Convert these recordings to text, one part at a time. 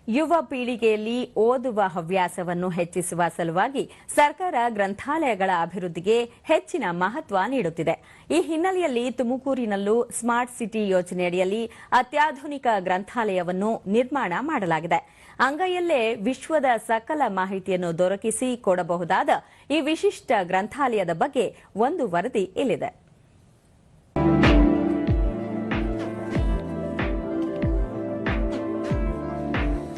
ಯುವ ಪೀಳಿಗೆಯಲ್ಲಿ ಓದುವ ಹವ್ಯಾಸವನ್ನು ಹೆಚ್ಚಿಸುವ ಸಲುವಾಗಿ ಸರ್ಕಾರ ಗ್ರಂಥಾಲಯಗಳ ಅಭಿವೃದ್ಧಿಗೆ ಹೆಚ್ಚಿನ ಮಹತ್ವ ನೀಡುತ್ತಿದೆ. ಈ ಹಿನ್ನೆಲೆಯಲ್ಲಿ ತುಮಕೂರಿನಲ್ಲೂ ಸ್ಮಾರ್ಟ್ ಸಿಟಿ ಯೋಜನೆಯಡಿಯಲ್ಲಿ ಅತ್ಯಾಧುನಿಕ ಗ್ರಂಥಾಲಯವನ್ನು ನಿರ್ಮಾಣ ಮಾಡಲಾಗಿದೆ. ಅಂಗೈಯಲ್ಲೇ ವಿಶ್ವದ ಸಕಲ ಮಾಹಿತಿಯನ್ನು ದೊರಕಿಸಿ ಕೊಡಬಹುದಾದ ಈ ವಿಶಿಷ್ಟ ಗ್ರಂಥಾಲಯದ ಬಗ್ಗೆ ಒಂದು ವರದಿ ಇಲ್ಲಿದೆ.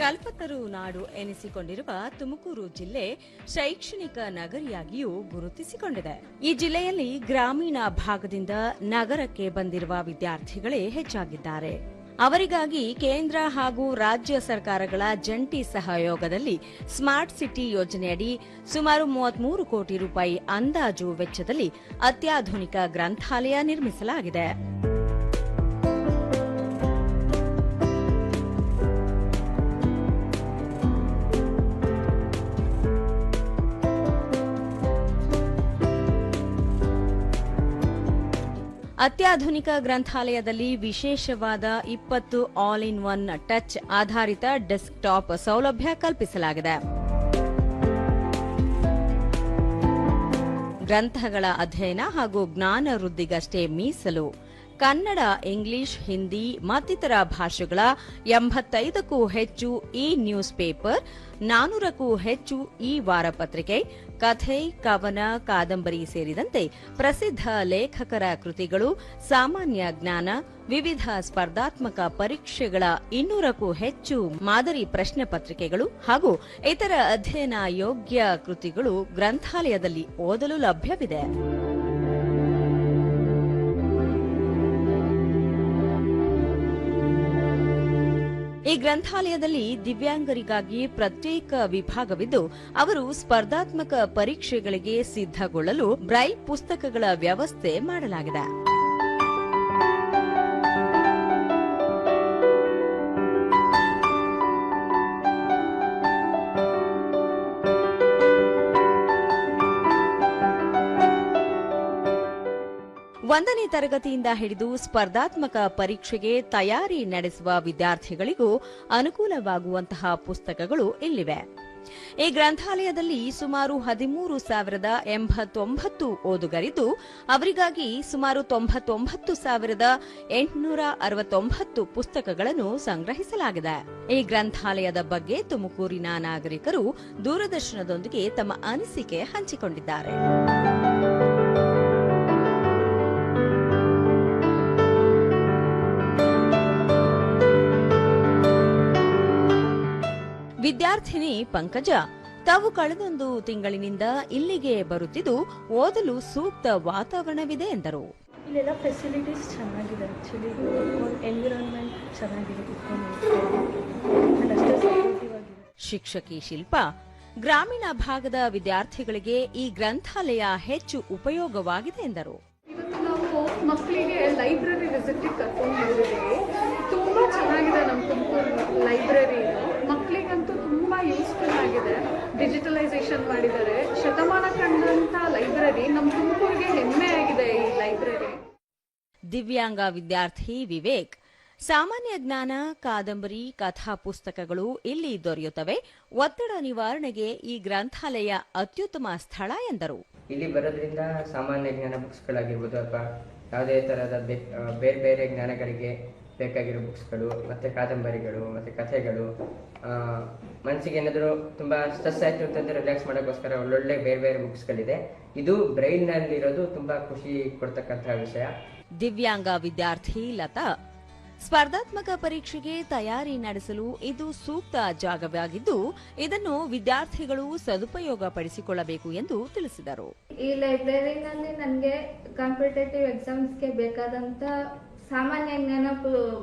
ಕಲ್ಪತರು ನಾಡು ಎನಿಸಿಕೊಂಡಿರುವ ತುಮಕೂರು ಜಿಲ್ಲೆ ಶೈಕ್ಷಣಿಕ ನಗರಿಯಾಗಿಯೂ ಗುರುತಿಸಿಕೊಂಡಿದೆ. ಈ ಜಿಲ್ಲೆಯಲ್ಲಿ ಗ್ರಾಮೀಣ ಭಾಗದಿಂದ ನಗರಕ್ಕೆ ಬಂದಿರುವ ವಿದ್ಯಾರ್ಥಿಗಳೇ ಹೆಚ್ಚಾಗಿದ್ದಾರೆ. ಅವರಿಗಾಗಿ ಕೇಂದ್ರ ಹಾಗೂ ರಾಜ್ಯ ಸರ್ಕಾರಗಳ ಜಂಟಿ ಸಹಯೋಗದಲ್ಲಿ ಸ್ಮಾರ್ಟ್ ಸಿಟಿ ಯೋಜನೆಯಡಿ ಸುಮಾರು 33 ಕೋಟಿ ರೂಪಾಯಿ ಅಂದಾಜು ವೆಚ್ಚದಲ್ಲಿ ಅತ್ಯಾಧುನಿಕ ಗ್ರಂಥಾಲಯ ನಿರ್ಮಿಸಲಾಗಿದೆ. ಅತ್ಯಾಧುನಿಕ ಗ್ರಂಥಾಲಯದಲ್ಲಿ ವಿಶೇಷವಾದ 20 ಆಲ್ ಇನ್ ಒನ್ ಟಚ್ ಆಧಾರಿತ ಡೆಸ್ಕ್ಟಾಪ್ ಸೌಲಭ್ಯ ಕಲ್ಪಿಸಲಾಗಿದೆ. ಗ್ರಂಥಗಳ ಅಧ್ಯಯನ ಹಾಗೂ ಜ್ಞಾನ ವೃದ್ಧಿಗಷ್ಟೇ ಮೀಸಲು ಕನ್ನಡ, ಇಂಗ್ಲಿಷ್, ಹಿಂದಿ ಮತ್ತಿತರ ಭಾಷೆಗಳ 85ಕ್ಕೂ ಹೆಚ್ಚು ಇ ನ್ಯೂಸ್ ಪೇಪರ್, 400ಕ್ಕೂ ಹೆಚ್ಚು ಇ ವಾರಪತ್ರಿಕೆ, ಕಥೆ, ಕವನ, ಕಾದಂಬರಿ ಸೇರಿದಂತೆ ಪ್ರಸಿದ್ಧ ಲೇಖಕರ ಕೃತಿಗಳು, ಸಾಮಾನ್ಯ ಜ್ಞಾನ, ವಿವಿಧ ಸ್ಪರ್ಧಾತ್ಮಕ ಪರೀಕ್ಷೆಗಳ 200ಕ್ಕೂ ಹೆಚ್ಚು ಮಾದರಿ ಪ್ರಶ್ನೆ ಪತ್ರಿಕೆಗಳು ಹಾಗೂ ಇತರ ಅಧ್ಯಯನ ಯೋಗ್ಯ ಕೃತಿಗಳು ಗ್ರಂಥಾಲಯದಲ್ಲಿ ಓದಲು ಲಭ್ಯವಿದೆ. ಈ ಗ್ರಂಥಾಲಯದಲ್ಲಿ ದಿವ್ಯಾಂಗರಿಗಾಗಿ ಪ್ರತ್ಯೇಕ ವಿಭಾಗವಿದ್ದು, ಅವರು ಸ್ಪರ್ಧಾತ್ಮಕ ಪರೀಕ್ಷೆಗಳಿಗೆ ಸಿದ್ಧಗೊಳ್ಳಲು ಬ್ರೈಲ್ ಪುಸ್ತಕಗಳ ವ್ಯವಸ್ಥೆ ಮಾಡಲಾಗಿದೆ. ಒಂದನೇ ತರಗತಿಯಿಂದ ಹಿಡಿದು ಸ್ಪರ್ಧಾತ್ಮಕ ಪರೀಕ್ಷೆಗೆ ತಯಾರಿ ನಡೆಸುವ ವಿದ್ಯಾರ್ಥಿಗಳಿಗೂ ಅನುಕೂಲವಾಗುವಂತಹ ಪುಸ್ತಕಗಳು ಇಲ್ಲಿವೆ. ಈ ಗ್ರಂಥಾಲಯದಲ್ಲಿ ಸುಮಾರು 13,089 ಓದುಗರಿದ್ದು, ಅವರಿಗಾಗಿ ಸುಮಾರು 99,869 ಪುಸ್ತಕಗಳನ್ನು ಸಂಗ್ರಹಿಸಲಾಗಿದೆ. ಈ ಗ್ರಂಥಾಲಯದ ಬಗ್ಗೆ ತುಮಕೂರಿನ ನಾಗರಿಕರು ದೂರದರ್ಶನದೊಂದಿಗೆ ತಮ್ಮ ಅನಿಸಿಕೆ ಹಂಚಿಕೊಂಡಿದ್ದಾರೆ. ವಿದ್ಯಾರ್ಥಿನಿ ಪಂಕಜ ತಾವು ಕಳೆದೊಂದು ತಿಂಗಳಿನಿಂದ ಇಲ್ಲಿಗೆ ಬರುತ್ತಿದ್ದು ಓದಲು ಸೂಕ್ತ ವಾತಾವರಣವಿದೆ ಎಂದರು. ಇಲ್ಲೆಲ್ಲ ಫೆಸಿಲಿಟೀಸ್ ಚೆನ್ನಾಗಿದೆ. ಆಕ್ಚುಲಿ ಎನ್ವಿರಾನ್ಮೆಂಟ್ ಚೆನ್ನಾಗಿದೆ. ಶಿಕ್ಷಕಿ ಶಿಲ್ಪ ಗ್ರಾಮೀಣ ಭಾಗದ ವಿದ್ಯಾರ್ಥಿಗಳಿಗೆ ಈ ಗ್ರಂಥಾಲಯ ಹೆಚ್ಚು ಉಪಯೋಗವಾಗಿದೆ ಎಂದರು. ಇವತ್ತು ನಾವು ಮಕ್ಕಳಿಗೆ ಲೈಬ್ರರಿ ವಿಸಿಟ್ ಕರ್ಕೊಂಡು ಬಂದಿದ್ದೀವಿ. ತುಂಬಾ ಚೆನ್ನಾಗಿದೆ ನಮ್ಮ ತುಮಕೂರು ಲೈಬ್ರರಿ. ಮಕ್ಕಳಿಗಂತೂ ತುಂಬಾ ಯೂಸ್ಫುಲ್ ಆಗಿದೆ. ಡಿಜಿಟಲೈಸೇಷನ್ ಮಾಡಿದ್ದಾರೆ. ಶತಮಾನ ಕಂಡಂತ ಲೈಬ್ರರಿ ನಮ್ಮ ತುಮಕೂರಿಗೆ ಹೆಮ್ಮೆ ಆಗಿದೆ ಈ ಲೈಬ್ರರಿ. ದಿವ್ಯಾಂಗ ವಿದ್ಯಾರ್ಥಿ ವಿವೇಕ್ ಸಾಮಾನ್ಯ ಜ್ಞಾನ, ಕಾದಂಬರಿ, ಕಥಾ ಪುಸ್ತಕಗಳು ಇಲ್ಲಿ ದೊರೆಯುತ್ತವೆ. ಒತ್ತಡ ನಿವಾರಣೆಗೆ ಈ ಗ್ರಂಥಾಲಯ ಅತ್ಯುತ್ತಮ ಸ್ಥಳ ಎಂದರು. ಇಲ್ಲಿ ಬರೋದ್ರಿಂದ ಸಾಮಾನ್ಯ ಜ್ಞಾನ ಬುಕ್ಸ್ಗಳಾಗಿರ್ಬೋದು ಅಥವಾ ಯಾವುದೇ ತರಹದ ಬೇರೆ ಬೇರೆ ಜ್ಞಾನಗಳಿಗೆ ಬೇಕಾಗಿರೋ ಬುಕ್ಸ್ಗಳು ಮತ್ತು ಕಾದಂಬರಿಗಳು ಮತ್ತು ಕಥೆಗಳು, ಮನಸ್ಸಿಗೆ ಏನಾದರೂ ತುಂಬ ಸ್ಟ್ರೆಸ್ ಆಯಿತು ಅಂತಂದರೆ ರಿಲ್ಯಾಕ್ಸ್ ಮಾಡೋಕ್ಕೋಸ್ಕರ ಒಳ್ಳೊಳ್ಳೆ ಬೇರೆ ಬೇರೆ ಬುಕ್ಸ್ಗಳಿದೆ. ಇದು ಬ್ರೈಲ್ನಲ್ಲಿರೋದು ತುಂಬ ಖುಷಿ ಕೊಡ್ತಕ್ಕಂಥ ವಿಷಯ. ದಿವ್ಯಾಂಗ ವಿದ್ಯಾರ್ಥಿ ಲತಾ ಸ್ಪರ್ಧಾತ್ಮಕ ಪರೀಕ್ಷೆಗೆ ತಯಾರಿ ನಡೆಸಲು ಇದು ಸೂಕ್ತ ಜಾಗವಾಗಿದ್ದು, ಇದನ್ನು ವಿದ್ಯಾರ್ಥಿಗಳು ಸದುಪಯೋಗ ಪಡಿಸಿಕೊಳ್ಳಬೇಕು ಎಂದು ತಿಳಿಸಿದರು. ಈ ಲೈಬ್ರರಿನಲ್ಲಿ ನನಗೆ ಕಾಂಪಿಟೇಟಿವ್ ಎಕ್ಸಾಮ್ಸ್ಗೆ ಬೇಕಾದಂತ ಸಾಮಾನ್ಯ ಜ್ಞಾನ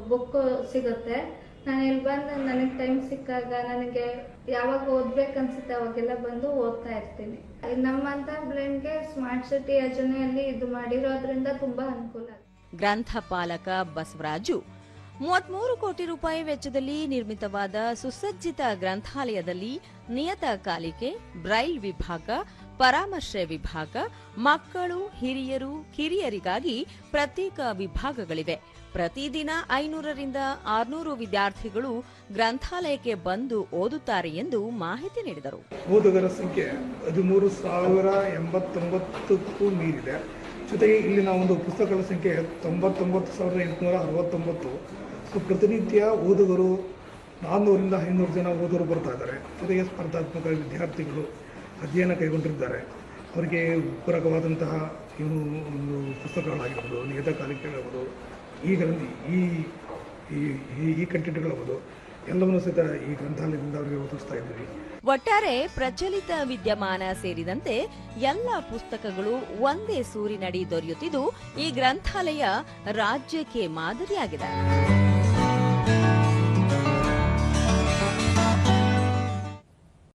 ಬುಕ್ ಸಿಗುತ್ತೆ. ನಾನು ಇಲ್ಲಿ ಬಂದು ನನಗೆ ಟೈಮ್ ಸಿಕ್ಕಾಗ ನನಗೆ ಯಾವಾಗ ಓದ್ಬೇಕನ್ಸುತ್ತೆ ಅವಾಗೆಲ್ಲ ಬಂದು ಓದ್ತಾ ಇರ್ತೀನಿ. ನಮ್ಮಂತ ಬ್ಲೈಂಡ್ಗೆ ಸ್ಮಾರ್ಟ್ ಸಿಟಿ ಯೋಜನೆಯಲ್ಲಿ ಇದು ಮಾಡಿರೋದ್ರಿಂದ ತುಂಬಾ ಅನುಕೂಲ. ಗ್ರಂಥಪಾಲಕ ಬಸವರಾಜು 33 ಕೋಟಿ ರೂಪಾಯಿ ವೆಚ್ಚದಲ್ಲಿ ನಿರ್ಮಿತವಾದ ಸುಸಜ್ಜಿತ ಗ್ರಂಥಾಲಯದಲ್ಲಿ ನಿಯತಕಾಲಿಕೆ, ಬ್ರೈಲ್ ವಿಭಾಗ, ಪರಾಮರ್ಶೆ ವಿಭಾಗ, ಮಕ್ಕಳು, ಹಿರಿಯರು, ಕಿರಿಯರಿಗಾಗಿ ಪ್ರತ್ಯೇಕ ವಿಭಾಗಗಳಿವೆ. ಪ್ರತಿದಿನ 500ರಿಂದ 600 ವಿದ್ಯಾರ್ಥಿಗಳು ಗ್ರಂಥಾಲಯಕ್ಕೆ ಬಂದು ಓದುತ್ತಾರೆ ಎಂದು ಮಾಹಿತಿ ನೀಡಿದರು. ಓದುಗರ ಸಂಖ್ಯೆ 13,089ಕ್ಕೂ ಮೀರಿದೆ. ಜೊತೆಗೆ ಇಲ್ಲಿನ ಒಂದು ಪುಸ್ತಕಗಳ ಸಂಖ್ಯೆ 99,869. ಪ್ರತಿನಿತ್ಯ ಓದುಗರು 400ರಿಂದ 500 ಜನ ಓದುಗರು ಬರ್ತಾ ಇದ್ದಾರೆ. ಜೊತೆಗೆ ಸ್ಪರ್ಧಾತ್ಮಕ ವಿದ್ಯಾರ್ಥಿಗಳು ಅಧ್ಯಯನ ಕೈಗೊಂಡಿದ್ದಾರೆ. ಅವರಿಗೆ ಪೂರಕವಾದಂತಹ ಒಂದು ಪುಸ್ತಕಗಳಾಗಿರ್ಬೋದು, ನಿಯತಕಾಲಿಕೆಗಳಾಗ್ಬೋದು, ಈ ಕಂಟೆಂಟ್ಗಳಾಗ್ಬೋದು, ಎಲ್ಲವನ್ನೂ ಸಹಿತ ಈ ಗ್ರಂಥಾಲಯದಿಂದ ಅವರಿಗೆ ಓದಿಸ್ತಾ ಇದ್ದೀವಿ. ಒಟ್ಟಾರೆ ಪ್ರಚಲಿತ ವಿದ್ಯಮಾನ ಸೇರಿದಂತೆ ಎಲ್ಲ ಪುಸ್ತಕಗಳು ಒಂದೇ ಸೂರಿನಡಿ ದೊರೆಯುತ್ತಿದ್ದು ಈ ಗ್ರಂಥಾಲಯ ರಾಜ್ಯಕ್ಕೆ ಮಾದರಿಯಾಗಿದೆ.